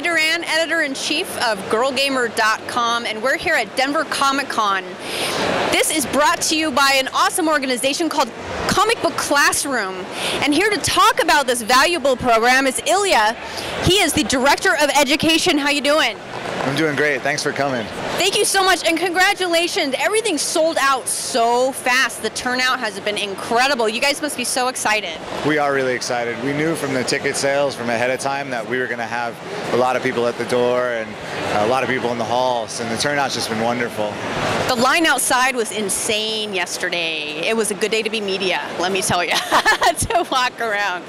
Duran, editor-in-chief of girlgamer.com, and we're here at Denver Comic Con. This is brought to you by an awesome organization called Comic Book Classroom. And here to talk about this valuable program is Illya. He is the Director of Education. How you doing? I'm doing great. Thanks for coming. Thank you so much, and congratulations. Everything sold out so fast. The turnout has been incredible. You guys must be so excited. We are really excited. We knew from the ticket sales from ahead of time that we were going to have a lot of people at the door and a lot of people in the halls, and the turnout's just been wonderful. The line outside was insane yesterday. It was a good day to be media, let me tell you, to walk around.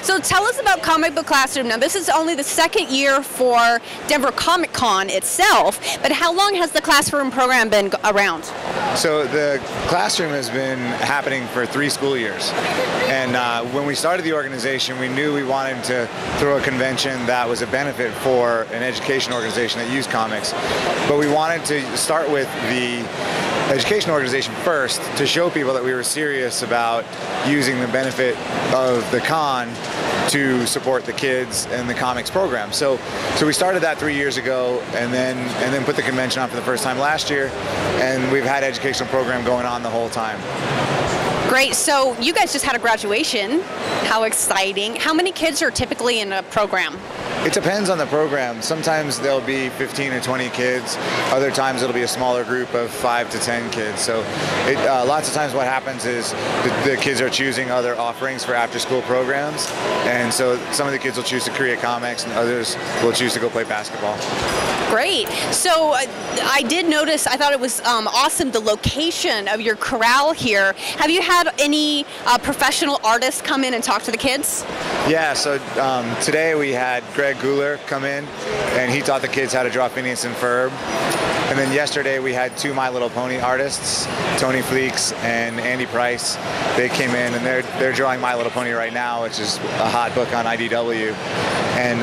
So tell us about Comic Book Classroom. Now, this is only the second year for Denver Comic Con itself, but how long has the classroom program been around? So the classroom has been happening for 3 school years. And when we started the organization, we knew we wanted to throw a convention that was a benefit for an education organization that used comics. But we wanted to start with the education organization first to show people that we were serious about using the benefit of the con to support the kids and the comics program. So we started that 3 years ago, and then put the convention on for the first time last year, and we've had educational program going on the whole time. Great. So you guys just had a graduation. How exciting. How many kids are typically in a program? It depends on the program. Sometimes there'll be 15 or 20 kids. Other times it'll be a smaller group of 5 to 10 kids. So lots of times what happens is the kids are choosing other offerings for after-school programs. And so some of the kids will choose to create comics, and others will choose to go play basketball. Great. So I did notice, I thought it was awesome, the location of your corral here. Have you had any professional artists come in and talk to the kids? Yeah, so today we had Greg Guler come in, and he taught the kids how to draw Phineas and Ferb. And then yesterday we had 2 My Little Pony artists, Tony Fleeks and Andy Price. They came in, and they're drawing My Little Pony right now, which is a hot book on IDW. And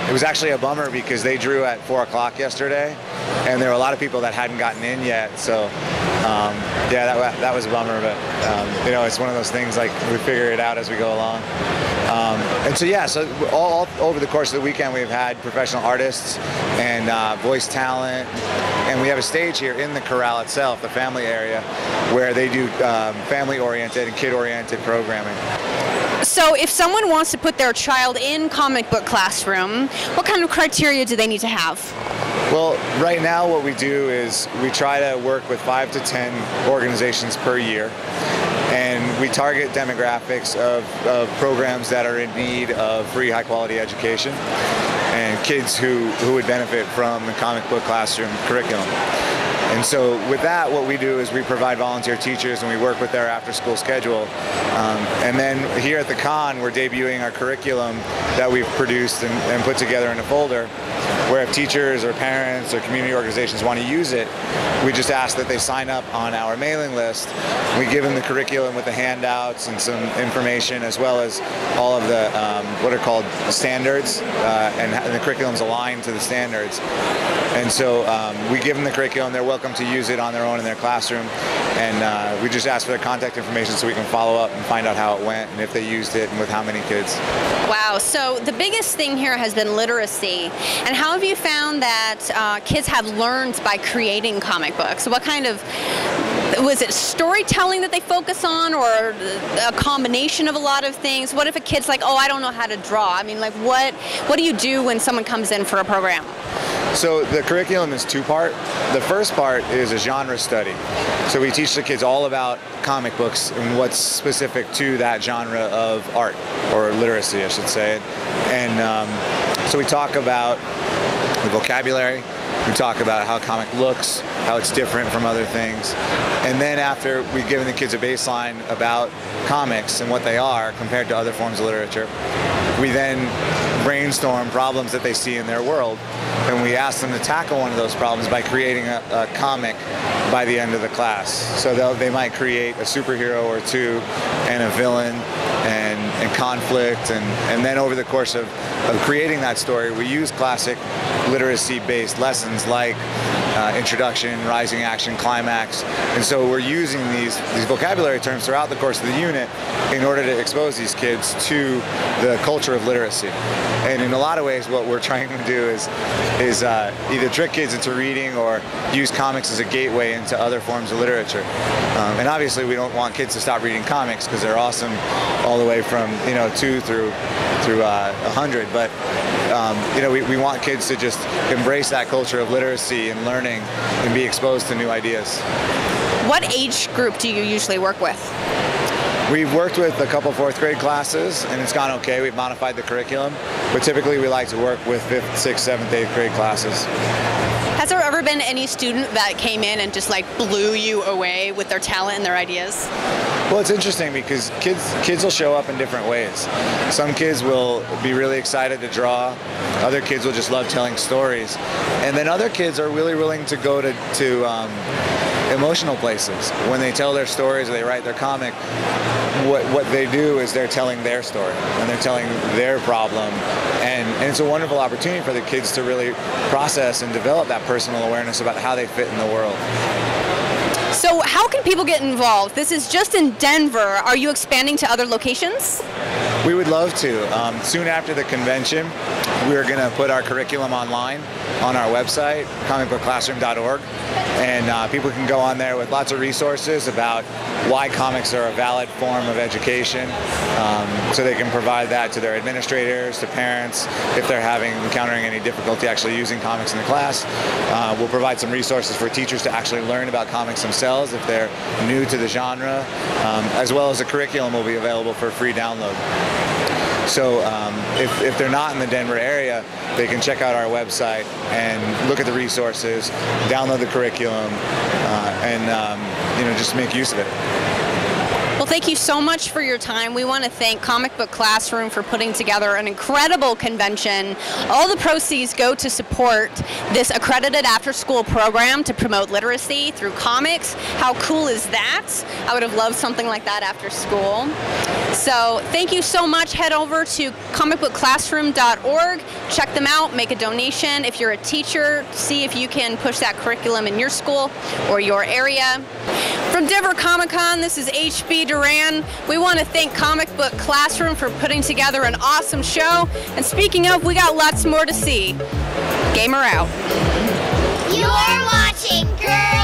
it was actually a bummer because they drew at 4 o'clock yesterday, and there were a lot of people that hadn't gotten in yet. So yeah, that was a bummer, but you know, it's one of those things, like, we figure it out as we go along. And so yeah, so all over the course of the weekend we've had professional artists and voice talent, and we have a stage here in the corral itself, the family area, where they do family-oriented and kid-oriented programming. So if someone wants to put their child in Comic Book Classroom, what kind of criteria do they need to have? Well, right now what we do is we try to work with 5 to 10 organizations per year. And we target demographics of programs that are in need of free, high-quality education and kids who would benefit from the Comic Book Classroom curriculum. And so with that, what we do is we provide volunteer teachers, and we work with their after-school schedule. And then here at the con, we're debuting our curriculum that we've produced and put together in a folder, where if teachers or parents or community organizations want to use it, we just ask that they sign up on our mailing list. We give them the curriculum with the handouts and some information, as well as all of the what are called standards, and the curriculum's aligned to the standards. And so we give them the curriculum. They're welcome to use it on their own in their classroom, and we just ask for their contact information so we can follow up and find out how it went and if they used it and with how many kids. Wow, so the biggest thing here has been literacy. And how have you found that kids have learned by creating comic books? What kind of, was it storytelling that they focus on, or a combination of a lot of things? What if a kid's like, oh, I don't know how to draw? I mean, like, what do you do when someone comes in for a program? So the curriculum is 2-part. The first part is a genre study. So we teach the kids all about comic books and what's specific to that genre of art, or literacy, I should say. And so we talk about the vocabulary. We talk about how a comic looks, how it's different from other things. And then after we've given the kids a baseline about comics and what they are compared to other forms of literature, we then brainstorm problems that they see in their world, and we ask them to tackle one of those problems by creating a comic by the end of the class. So they might create a superhero or 2 and a villain and conflict, and then over the course of creating that story, we use classic literacy-based lessons like introduction, rising action, climax. And so we're using these vocabulary terms throughout the course of the unit in order to expose these kids to the culture of literacy. And in a lot of ways, what we're trying to do is either trick kids into reading or use comics as a gateway into other forms of literature. And obviously, we don't want kids to stop reading comics because they're awesome all the way from 2 through 100. But we want kids to just embrace that culture of literacy and learning and be exposed to new ideas. What age group do you usually work with? We've worked with a couple 4th grade classes, and it's gone okay. We've modified the curriculum, but typically we like to work with 5th, 6th, 7th, 8th grade classes. Has there ever been any student that came in and just like blew you away with their talent and their ideas? Well, it's interesting because kids will show up in different ways. Some kids will be really excited to draw. Other kids will just love telling stories. And then other kids are really willing to go to emotional places. When they tell their stories or they write their comic, what they do is they're telling their story and they're telling their problem. And it's a wonderful opportunity for the kids to really process and develop that personal awareness about how they fit in the world. So how can people get involved? This is just in Denver. Are you expanding to other locations? We would love to. Soon after the convention, we're going to put our curriculum online on our website, comicbookclassroom.org, and people can go on there with lots of resources about why comics are a valid form of education, so they can provide that to their administrators, to parents, if they're encountering any difficulty actually using comics in the class. We'll provide some resources for teachers to actually learn about comics themselves if they're new to the genre, as well as the curriculum will be available for free download. So if they're not in the Denver area, they can check out our website and look at the resources, download the curriculum, and just make use of it. Well, thank you so much for your time. We want to thank Comic Book Classroom for putting together an incredible convention. All the proceeds go to support this accredited after-school program to promote literacy through comics. How cool is that? I would have loved something like that after school. So thank you so much. Head over to comicbookclassroom.org. Check them out. Make a donation. If you're a teacher, see if you can push that curriculum in your school or your area. From Denver Comic-Con, this is HB Duran. We want to thank Comic Book Classroom for putting together an awesome show. And speaking of, we got lots more to see. Gamer out. You're watching Girl